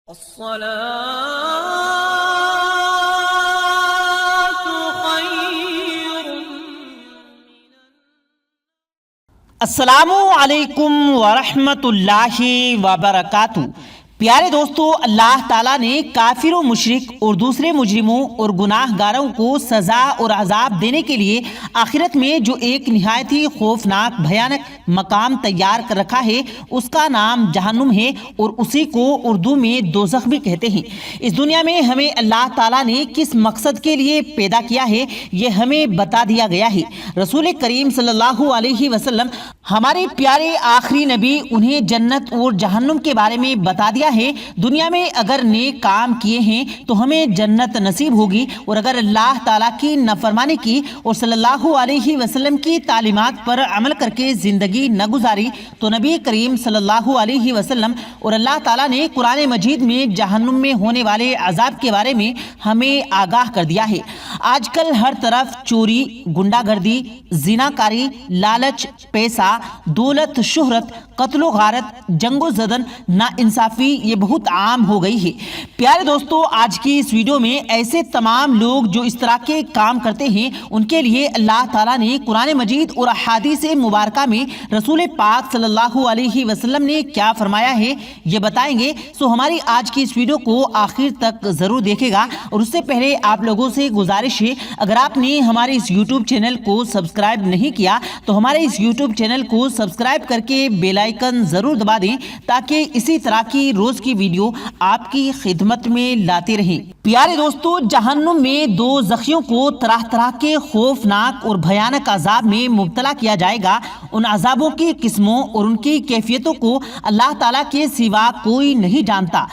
السلام علیکم ورحمۃ اللہ وبرکاتہ۔ پیارے دوستو، اللہ تعالیٰ نے کافر و مشرک اور دوسرے مجرموں اور گناہ گاروں کو سزا اور عذاب دینے کے لیے آخرت میں جو ایک نہایت ہی خوفناک بھیانک مقام تیار کر رکھا ہے، اس کا نام جہنم ہے، اور اسی کو اردو میں دوزخ بھی کہتے ہیں۔ اس دنیا میں ہمیں اللہ تعالیٰ نے کس مقصد کے لیے پیدا کیا ہے، یہ ہمیں بتا دیا گیا ہے۔ رسول کریم صلی اللہ علیہ وسلم ہمارے پیارے آخری نبی، انہیں جنت اور جہنم کے بارے میں بتا دیا ہے۔ دنیا میں اگر نیک کام کیے ہیں تو ہمیں جنت نصیب ہوگی، اور اگر اللہ تعالیٰ کی نافرمانی کی اور صلی اللہ علیہ وسلم کی تعلیمات پر عمل کر کے زندگی نہ گزاری تو نبی کریم صلی اللہ علیہ وسلم اور اللہ تعالیٰ نے قرآن مجید میں جہنم میں ہونے والے عذاب کے بارے میں ہمیں آگاہ کر دیا ہے۔ آج کل ہر طرف چوری، گنڈا گردی، زناکاری، لالچ، پیسہ، دولت، شہرت، قتل و غارت، جنگ و زدن، ناانصافی یہ بہت عام ہو گئی ہے۔ پیارے دوستو، آج کی اس ویڈیو میں ایسے تمام لوگ جو اس طرح کے کام کرتے ہیں، ان کے لیے اللہ تعالیٰ نے قرآن مجید اور احادیث مبارکہ میں رسول پاک صلی اللہ علیہ وسلم نے کیا فرمایا ہے، یہ بتائیں گے۔ سو ہماری آج کی اس ویڈیو کو آخر تک ضرور دیکھے گا، اور اس سے پہلے آپ لوگوں سے گزارش ہے، اگر آپ نے ہمارے اس یوٹیوب چینل کو سبسکرائب نہیں کیا تو ہمارے اس یوٹیوب چینل کو سبسکرائب کر کے بیل آئیکن ضرور دبا دیں، تاکہ اسی طرح کی روز کی ویڈیو آپ کی خدمت میں لاتے رہیں۔ پیارے دوستو، جہنم میں دو زخیوں کو طرح طرح کے خوفناک اور بھیانک عذاب میں مبتلا کیا جائے گا۔ ان عذابوں کی قسموں اور ان کی کیفیتوں کو اللہ تعالیٰ کے سوا کوئی نہیں جانتا۔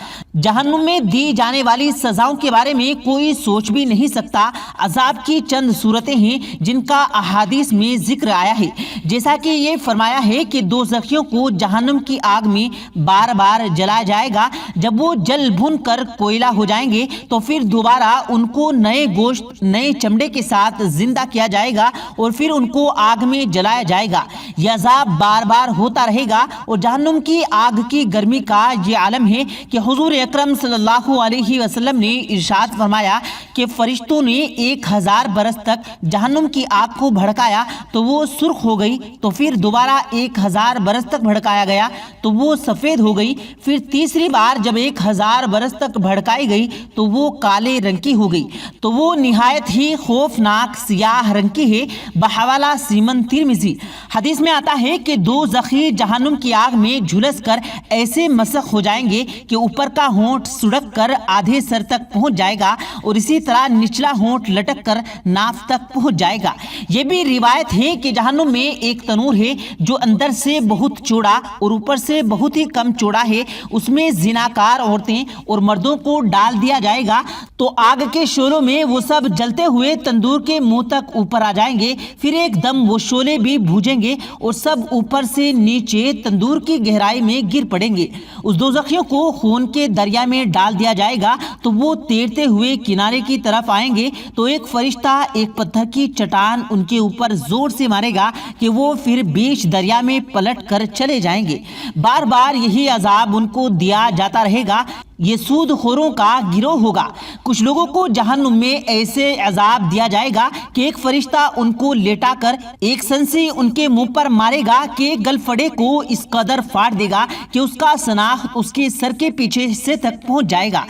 جہنم میں دی جانے والی سزاؤں کے بارے میں کوئی سوچ بھی نہیں سکتا۔ عذاب کی چند صورتیں ہیں جن کا احادیث میں ذکر آیا ہے، جیسا کہ یہ فرمایا ہے کہ دو زخیوں کو جہنم کی آگ میں بار بار جلایا جائے گا۔ جب وہ جل بھن کر کوئلہ ہو جائیں گے تو پھر دوبارہ ان کو نئے گوشت، نئے چمڑے کے ساتھ زندہ کیا جائے گا، اور پھر ان کو آگ میں جلایا جائے گا۔ یہ عذاب بار بار ہوتا رہے گا، اور جہنم کی آگ کی گرمی کا یہ عالم ہے کہ حضور اکرم صلی اللہ علیہ وسلم نے ارشاد فرمایا کہ فرشتوں نے 1000 برس تک جہنم کی آگ کو بھڑکایا تو وہ سرخ ہو گئی، تو پھر دوبارہ 1000 برس تک بھڑکایا گیا تو وہ سفید ہو گئی، پھر تیسری بار جب 1000 برس تک بھڑکائی گئی تو وہ کالے رنگ کی ہو گئی، تو وہ نہایت ہی خوفناک سیاہ رنگ کی ہے۔ بحوالہ سیمن ترمذی حدیث میں آتا ہے کہ دو زخی جہنم کی آگ میں جھلس کر ایسے مسخ ہو جائیں گے کہ اوپر کا ہونٹ سڑک کر آدھے سر تک پہنچ جائے گا، اور اسی طرح نچلا ہونٹ لٹک کر ناف تک پہنچ جائے گا۔ یہ بھی روایت ہے کہ جہنم میں ایک تنور ہے جو اندر سے بہت چوڑا اور اوپر سے بہت ہی کم چوڑا ہے، اس میں زناکار عورتیں اور مردوں کو ڈال دیا جائے گا، تو آگ کے شعلوں میں وہ سب جلتے ہوئے تندور کے منہ تک اوپر آ جائیں گے، پھر ایک دم وہ شعلے بھی بھوجیں گے اور سب اوپر سے نیچے تندور کی گہرائی میں گر پڑیں گے۔ اس دوزخیوں کو خون کے دریا میں ڈال دیا جائے گا تو وہ تیرتے ہوئے کنارے کی طرف آئیں گے، تو ایک فرشتہ ایک پتھر کی چٹان ان کے اوپر زور سے مارے گا کہ وہ پھر بیچ دریا میں پلٹ کر چلے جائیں گے۔ بار بار یہی عذاب ان کو دیا جاتا رہے گا۔ یہ سود خوروں کا گروہ ہوگا۔ کچھ لوگوں کو جہنم میں ایسے عذاب دیا جائے گا کہ ایک فرشتہ ان کو لیٹا کر ایک سنسی ان کے منہ پر مارے گا کہ گلفڑے کو اس قدر پھاڑ دے گا کہ اس کا سناخ اس کے سر کے پیچھے حصے تک پہنچ جائے گا۔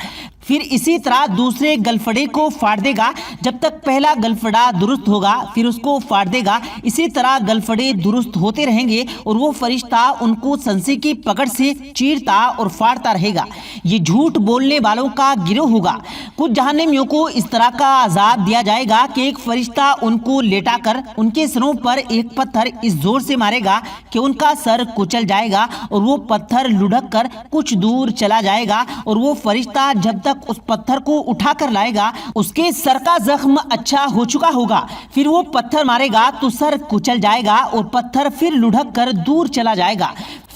پھر اسی طرح دوسرے گلفڑے کو پھاڑ دے گا، جب تک پہلا گلفڑا درست ہوگا پھر اس کو پھاڑ دے گا۔ اسی طرح گلفڑے درست ہوتے رہیں گے اور وہ فرشتہ ان کو سنسی کی پکڑ سے چیرتا اور پھاڑتا رہے گا۔ یہ جھوٹ بولنے والوں کا گروہ ہوگا۔ کچھ جہنمیوں کو اس طرح کا عذاب دیا جائے گا کہ ایک فرشتہ ان کو لیٹا کر ان کے سروں پر ایک پتھر اس زور سے مارے گا کہ ان کا سر کچل جائے گا، اور وہ پتھر لڑھک کر کچھ دور چلا جائے گا، اور وہ فرشتہ جب تک اس پتھر کو اٹھا کر لائے گا اس کے سر کا زخم اچھا ہو چکا ہوگا۔ پھر وہ پتھر مارے گا تو سر کچل جائے گا اور پتھر پھر لڑھک کر دور چلا جائے گا۔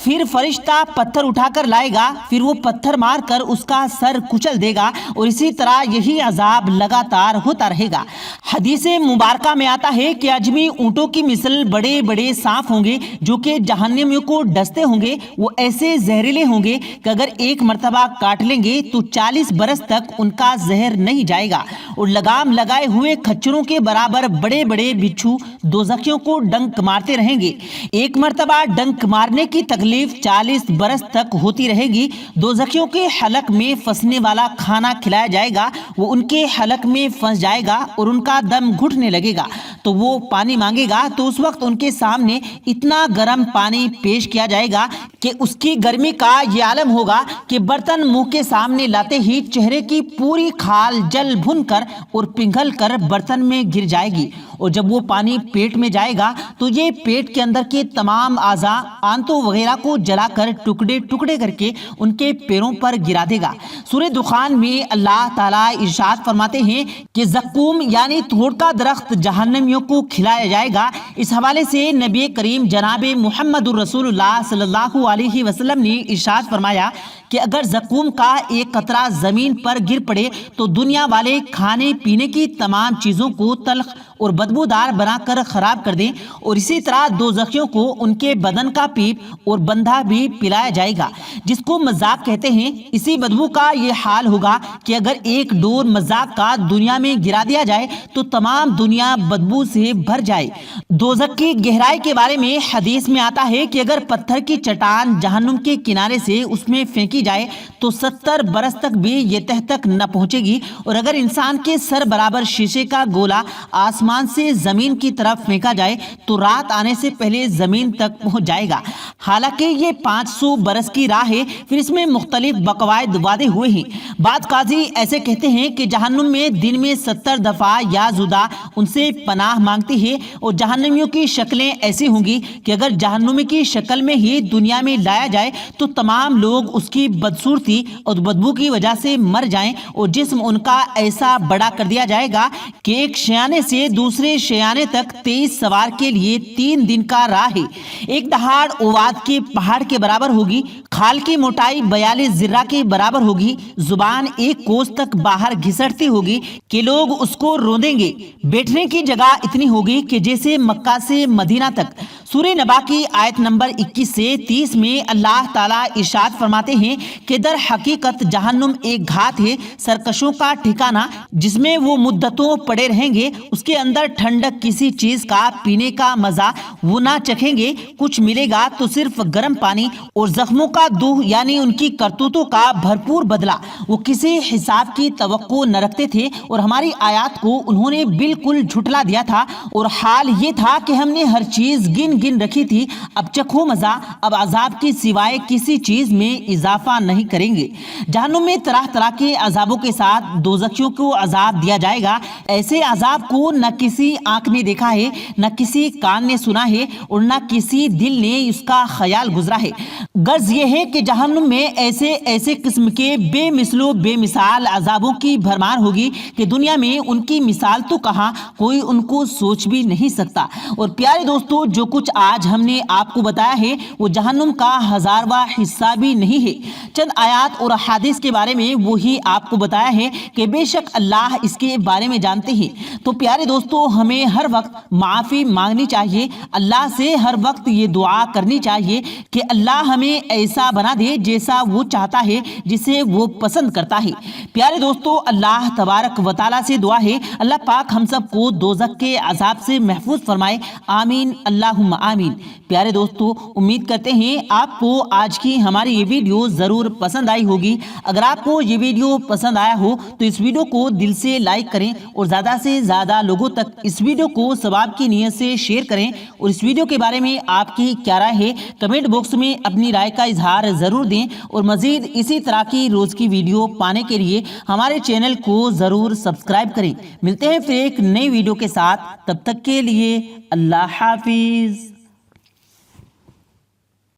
پھر فرشتہ پتھر اٹھا کر لائے گا، پھر وہ پتھر مار کر اس کا سر کچل دے گا، اور اسی طرح یہی عذاب لگاتار ہوتا رہے گا۔ حدیث مبارکہ میں آتا ہے کہ اجمی اونٹوں کی مثل بڑے بڑے سانپ ہوں گے جو کہ جہنمیوں کو ڈستے ہوں گے۔ وہ ایسے زہریلے ہوں گے کہ اگر ایک مرتبہ کاٹ لیں گے تو 40 برس تک ان کا زہر نہیں جائے گا، اور لگام لگائے ہوئے کھچروں کے برابر بڑے بڑے بچھو دوزخیوں کو ڈنک مارتے رہیں گے۔ ایک مرتبہ ڈنک مارنے کی تکلیف 40 برس تک ہوتی رہے گی۔ دوزخیوں کے حلق میں پھنسنے والا کھانا کھلایا جائے گا، وہ ان کے حلق میں پھنس جائے گا اور ان کا دم گھٹنے لگے گا، تو وہ پانی مانگے گا تو اس وقت ان کے سامنے اتنا گرم پانی پیش کیا جائے گا کہ اس کی گرمی کا یہ عالم ہوگا کہ برتن منہ کے سامنے لاتے ہی چہرے کی پوری کھال جل بھن کر اور پگھل کر برتن میں گر جائے گی، اور جب وہ پانی پیٹ میں جائے گا تو یہ پیٹ کے اندر کے تمام اعضاء آنتوں وغیرہ کو جلا کر ٹکڑے ٹکڑے کر کے ان کے پیروں پر گرا دے گا۔ سورہ دخان میں اللہ تعالیٰ ارشاد فرماتے ہیں کہ زقوم یعنی توڑ کا درخت جہنمیوں کو کھلایا جائے گا۔ اس حوالے سے نبی کریم جناب محمد رسول اللہ صلی اللہ علیہ وسلم نے ارشاد فرمایا کہ اگر زقوم کا ایک قطرہ زمین پر گر پڑے تو دنیا والے کھانے پینے کی تمام چیزوں کو تلخ اور بدبودار بنا کر خراب کر دیں، اور اسی طرح دوزخیوں کو ان کے بدن کا پیپ اور بندھا بھی پلایا جائے گا جس کو مذاق کہتے ہیں۔ اسی بدبو کا یہ حال ہوگا کہ اگر ایک ڈور مذاق کا دنیا میں گرا دیا جائے تو تمام دنیا بدبو سے بھر جائے۔ دوزخ کی گہرائی کے بارے میں حدیث میں آتا ہے کہ اگر پتھر کی چٹان جہنم کے کنارے سے اس میں پھینکی جائے تو 70 برس تک بھی یہ تہ تک نہ پہنچے گی، اور اگر انسان کے سر برابر شیشے کا گولا آسمان سے زمین کی طرف پھینکا جائے تو رات آنے سے پہلے زمین تک پہنچ جائے گا۔ حالانکہ یہ 500 برس کی راہ ہے، پھر اس میں مختلف بقوائد وعدے ہوئے ہیں۔ بعض قاضی ایسے کہتے ہیں کہ جہنم میں دن میں 70 دفعہ یا زدہ ان سے پناہ مانگتی ہے، اور جہنمیوں کی شکلیں ایسی ہوں گی کہ اگر جہنمی کی شکل میں ہی دنیا میں لایا جائے تو تمام لوگ اس کی بدصورتی اور بدبو کی وجہ سے مر جائیں، اور جسم ان کا ایسا بڑا کر دیا جائے گا کہ ایک شیانے سے دوسرے شیانے تک 23 سوار کے لیے 3 دن کا راہ ہے۔ ایک دہاڑ اواد کے پہاڑ کے برابر ہوگی، کھال کی موٹائی 42 ذرہ کے برابر ہوگی، زبان 1 کوس تک باہر گھسٹتی ہوگی کہ لوگ اس کو روندیں گے۔ بیٹھنے کی جگہ اتنی ہوگی کہ جیسے مکہ سے مدینہ تک۔ سورہ نبا کی آیت نمبر 21 سے 30 میں اللہ تعالیٰ ارشاد فرماتے ہیں کہ در حقیقت جہنم ایک گھات ہے، سرکشوں کا ٹھکانہ، جس میں وہ مدتوں پڑے رہیں گے۔ اس کے اندر ٹھنڈک کسی چیز کا پینے کا مزہ وہ نہ چکھیں گے، کچھ ملے گا تو صرف گرم پانی اور زخموں کا دوہ یعنی ان کی کرتوتوں کا بھرپور بدلہ۔ وہ کسی حساب کی توقع نہ رکھتے تھے اور ہماری آیات کو انہوں نے بالکل جھٹلا دیا تھا، اور حال یہ تھا کہ ہم نے ہر چیز گن رکھی تھی، اب چکھو مزہ، اب عذاب کی سوائے کسی چیز میں اضافہ نہیں کریں گے۔ جہنم میں طرح طرح کے عذابوں کے ساتھ دوزخیوں کو عذاب دیا جائے گا۔ ایسے عذاب کو نہ کسی آنکھ نے دیکھا ہے، نہ کسی کان نے سنا ہے، اور نہ کسی دل نے اس کا خیال گزرا ہے۔ غرض یہ ہے کہ جہنم میں ایسے قسم کے بے مثل و بے مثال عذابوں کی بھرمار ہوگی کہ دنیا میں ان کی مثال تو کہاں، کوئی ان کو سوچ بھی نہیں سکتا۔ اور پیارے دوستو، جو کچھ آج ہم نے آپ کو بتایا ہے وہ جہنم کا 1000واں حصہ بھی نہیں ہے۔ چند آیات اور احادیث کے بارے میں وہی آپ کو بتایا ہے کہ بے شک اللہ اس کے بارے میں جانتے ہیں۔ تو پیارے دوستو، ہمیں ہر وقت معافی مانگنی چاہیے، اللہ سے ہر وقت یہ دعا کرنی چاہیے کہ اللہ ہمیں ایسا بنا دے جیسا وہ چاہتا ہے، جسے وہ پسند کرتا ہے۔ پیارے دوستو، اللہ تبارک و تعالیٰ سے دعا ہے اللہ پاک ہم سب کو دوزخ کے عذاب سے محفوظ فرمائے، آمین اللہم آمین۔ پیارے دوستو، امید کرتے ہیں آپ کو آج کی ہماری یہ ویڈیو ضرور پسند آئی ہوگی۔ اگر آپ کو یہ ویڈیو پسند آیا ہو تو اس ویڈیو کو دل سے لائک کریں اور زیادہ سے زیادہ لوگوں تک اس ویڈیو کو ثواب کی نیت سے شیئر کریں، اور اس ویڈیو کے بارے میں آپ کی کیا رائے ہے کمنٹ باکس میں اپنی رائے کا اظہار ضرور دیں، اور مزید اسی طرح کی روز کی ویڈیو پانے کے لیے ہمارے چینل کو ضرور سبسکرائب کریں۔ ملتے ہیں پھر ایک نئی ویڈیو کے ساتھ، تب تک کے لیے اللہ حافظ۔